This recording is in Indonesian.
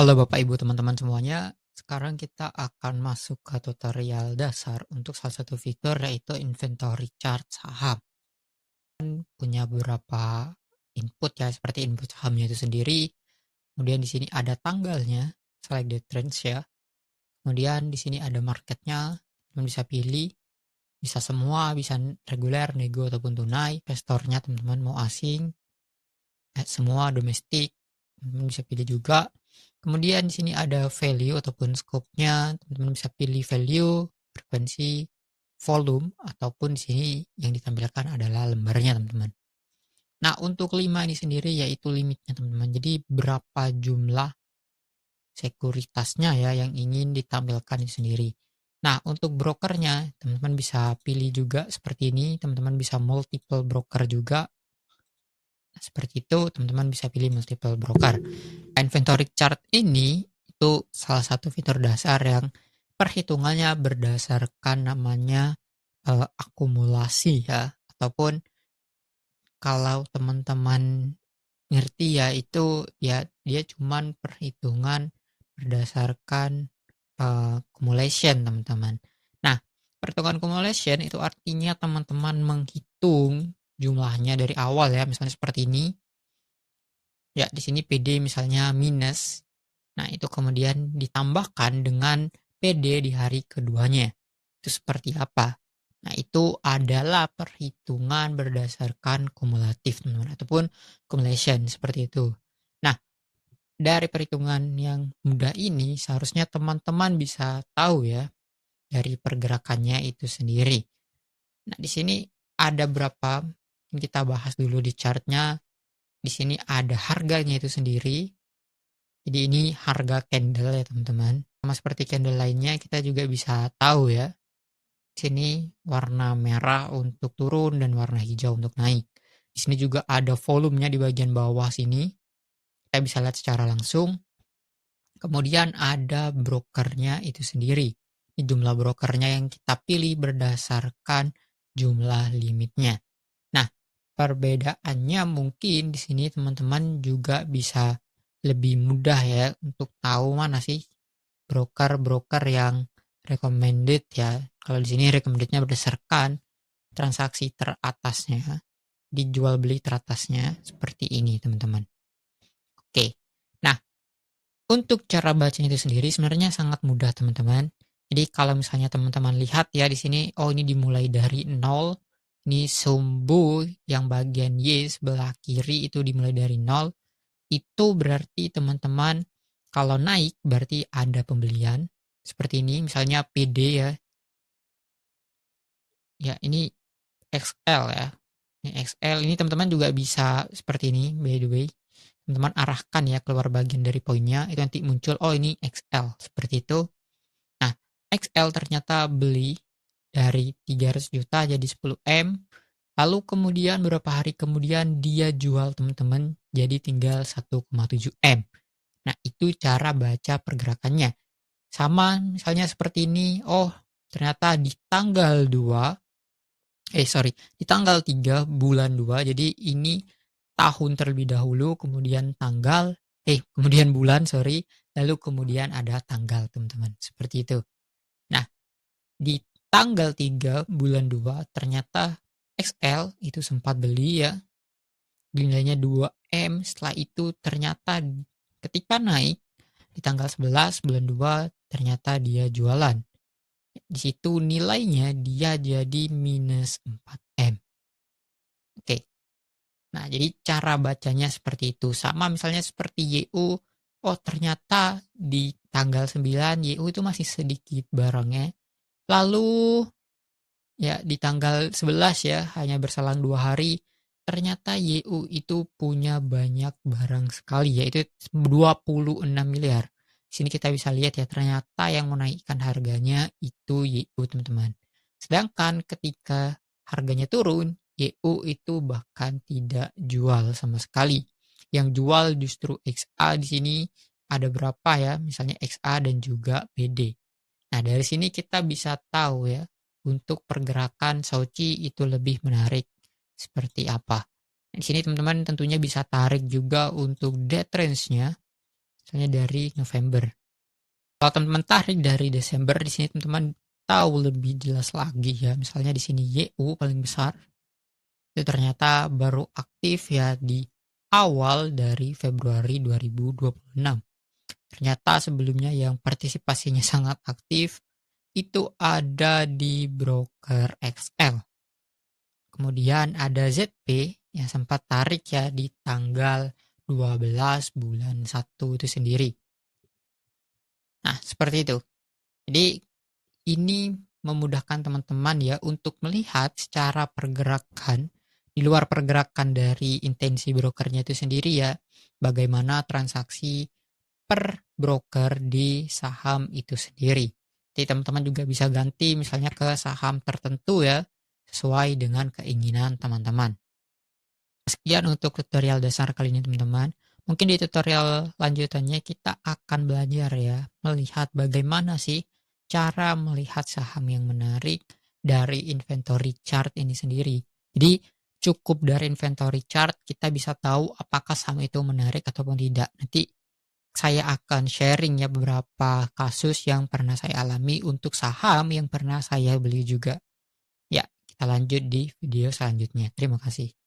Halo Bapak Ibu teman-teman semuanya, sekarang kita akan masuk ke tutorial dasar untuk salah satu fitur yaitu inventory chart saham. Punya beberapa input ya, seperti input sahamnya itu sendiri, kemudian di sini ada tanggalnya, select the trends ya. Kemudian di sini ada marketnya, teman bisa pilih, bisa semua, bisa reguler, nego ataupun tunai, investornya teman-teman mau asing, semua domestik, teman-teman bisa pilih juga. Kemudian di sini ada value ataupun scope-nya, teman-teman bisa pilih value, frekuensi, volume, ataupun di sini yang ditampilkan adalah lembarnya teman-teman. Nah untuk 5 ini sendiri yaitu limitnya teman-teman. Jadi berapa jumlah sekuritasnya ya yang ingin ditampilkan itu sendiri. Nah untuk brokernya teman-teman bisa pilih juga seperti ini, teman-teman bisa multiple broker juga. Seperti itu teman-teman bisa pilih multiple broker. Inventory chart ini itu salah satu fitur dasar yang perhitungannya berdasarkan namanya akumulasi ya, ataupun kalau teman-teman ngerti ya itu ya dia cuman perhitungan berdasarkan accumulation teman-teman. Nah, perhitungan accumulation itu artinya teman-teman menghitung jumlahnya dari awal ya, misalnya seperti ini. Ya, di sini PD misalnya minus. Nah, itu kemudian ditambahkan dengan PD di hari keduanya. Itu seperti apa? Nah, itu adalah perhitungan berdasarkan kumulatif, teman-teman, ataupun accumulation, seperti itu. Nah, dari perhitungan yang mudah ini, seharusnya teman-teman bisa tahu ya, dari pergerakannya itu sendiri. Nah, di sini ada berapa, kita bahas dulu di chartnya. Di sini ada harganya itu sendiri. Jadi ini harga candle ya teman-teman. Sama seperti candle lainnya kita juga bisa tahu ya. Di sini warna merah untuk turun dan warna hijau untuk naik. Di sini juga ada volumenya di bagian bawah sini. Kita bisa lihat secara langsung. Kemudian ada brokernya itu sendiri. Ini jumlah brokernya yang kita pilih berdasarkan jumlah limitnya. Nah, perbedaannya mungkin di sini teman-teman juga bisa lebih mudah ya untuk tahu mana sih broker-broker yang recommended ya. Kalau di sini recommendednya berdasarkan transaksi teratasnya, dijual beli teratasnya seperti ini teman-teman. Oke. Nah, untuk cara bacanya itu sendiri sebenarnya sangat mudah teman-teman. Jadi kalau misalnya teman-teman lihat ya di sini, oh ini dimulai dari 0, ini sumbu yang bagian Y sebelah kiri itu dimulai dari 0, itu berarti teman-teman kalau naik berarti ada pembelian. Seperti ini misalnya PD ya. Ya ini XL ya. Ini XL ini teman-teman juga bisa seperti ini by the way. Teman-teman arahkan ya keluar bagian dari poinnya itu nanti muncul oh ini XL seperti itu. Nah, XL ternyata beli dari 300 juta jadi 10M. Lalu kemudian beberapa hari kemudian dia jual teman-teman jadi tinggal 1,7M. Nah, itu cara baca pergerakannya. Sama misalnya seperti ini, oh ternyata di tanggal 2, di tanggal 3 bulan 2, jadi ini tahun terlebih dahulu, kemudian tanggal, kemudian bulan, lalu kemudian ada tanggal teman-teman, seperti itu. Nah, di tanggal 3 bulan 2 ternyata XL itu sempat beli ya, nilainya 2M, setelah itu ternyata ketika naik di tanggal 11 bulan 2 ternyata dia jualan. Di situ nilainya dia jadi minus 4M. Oke. Nah, jadi cara bacanya seperti itu. Sama misalnya seperti YU, oh ternyata di tanggal 9 YU itu masih sedikit barangnya. Lalu ya di tanggal 11 ya, hanya berselang 2 hari, ternyata YU itu punya banyak barang sekali, yaitu 26 miliar. Di sini kita bisa lihat ya, ternyata yang menaikkan harganya itu YU teman-teman. Sedangkan ketika harganya turun, YU itu bahkan tidak jual sama sekali. Yang jual justru XA di sini ada berapa ya, misalnya XA dan juga PD. Nah dari sini kita bisa tahu ya, untuk pergerakan Shouchi itu lebih menarik seperti apa. Di sini teman-teman tentunya bisa tarik juga untuk dead range-nya. misalnya dari November. Kalau teman-teman tarik dari Desember, di sini teman-teman tahu lebih jelas lagi ya. Misalnya di sini YU paling besar itu ternyata baru aktif ya di awal dari Februari 2026. Ternyata sebelumnya yang partisipasinya sangat aktif itu ada di broker XL. Kemudian ada ZP yang sempat tarik ya di tanggal 12 bulan 1 itu sendiri. Nah, seperti itu. Jadi ini memudahkan teman-teman ya untuk melihat secara pergerakan di luar pergerakan dari intensi brokernya itu sendiri ya, bagaimana transaksi per broker di saham itu sendiri. Jadi teman-teman juga bisa ganti misalnya ke saham tertentu ya, sesuai dengan keinginan teman-teman. Sekian untuk tutorial dasar kali ini teman-teman. Mungkin di tutorial lanjutannya kita akan belajar ya, melihat bagaimana sih cara melihat saham yang menarik dari inventory chart ini sendiri. Jadi cukup dari inventory chart kita bisa tahu apakah saham itu menarik ataupun tidak. Nanti saya akan sharing ya beberapa kasus yang pernah saya alami untuk saham yang pernah saya beli juga. Ya, kita lanjut di video selanjutnya. Terima kasih.